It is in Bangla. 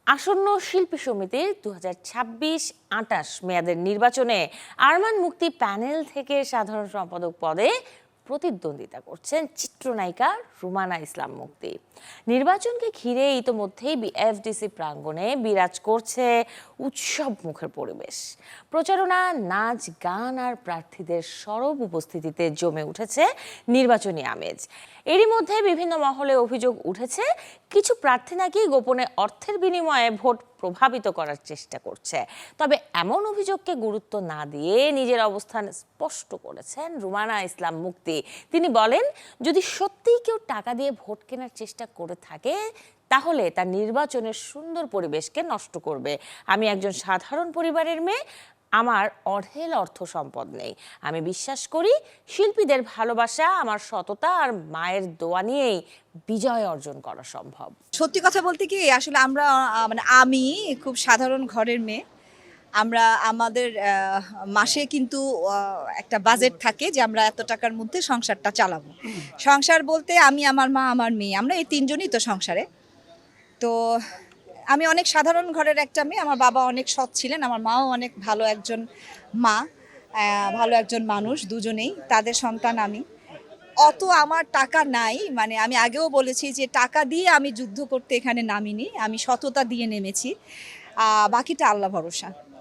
আসন্ন শিল্পী সমিতির 2026-28 মেয়াদের নির্বাচনে আরমান মুক্তি প্যানেল থেকে সাধারণ সম্পাদক পদে প্রতিদ্বন্দ্বিতা করছেন চিত্রনায়িকা রুমানা ইসলাম মুক্তি। নির্বাচনকে ঘিরে ইতোমধ্যেই বিএফডিসি প্রাঙ্গণে বিরাজ করছে উৎসব মুখের পরিবেশ। প্রচারণা, নাচ, গান আর প্রার্থীদের সরব উপস্থিতিতে জমে উঠেছে নির্বাচনী আমেজ। এরই মধ্যে বিভিন্ন মহলে অভিযোগ উঠেছে কিছু প্রার্থী নাকি গোপনে অর্থের বিনিময়ে ভোট প্রভাবিত করার চেষ্টা করছে। তবে এমন অভিযোগকে গুরুত্ব না দিয়ে নিজের অবস্থান স্পষ্ট করেছেন রুমানা ইসলাম মুক্তি। তিনি বলেন, যদি সত্যিই কেউ টাকা দিয়ে ভোট কেনার চেষ্টা করে থাকে তাহলে তার নির্বাচনের সুন্দর পরিবেশকে নষ্ট করবে। আমি একজন সাধারণ পরিবারের মেয়ে, আমার অঢেল অর্থ সম্পদ নেই। আমি বিশ্বাস করি শিল্পীদের ভালোবাসা, আমার সততা আর মায়ের দোয়া নিয়েই বিজয় অর্জন করা সম্ভব। সত্যি কথা বলতে কি, আসলে আমরা মানে আমি খুব সাধারণ ঘরের মেয়ে। আমরা আমাদের মাসে কিন্তু একটা বাজেট থাকে যে আমরা এত টাকার মধ্যে সংসারটা চালাবো। সংসার বলতে আমি, আমার মা, আমার মেয়ে, আমরা এই তিনজনই তো সংসারে। তো আমি অনেক সাধারণ ঘরের একটা মেয়ে। আমার বাবা অনেক সৎ ছিলেন, আমার মাও অনেক ভালো একজন মা, ভালো একজন মানুষ, দুজনেই। তাদের সন্তান আমি। অত আমার টাকা নাই, মানে আমি আগেও বলেছি যে টাকা দিয়ে আমি যুদ্ধ করতে এখানে নামিনি, আমি সততা দিয়ে নেমেছি। বাকিটা আল্লাহ ভরসা।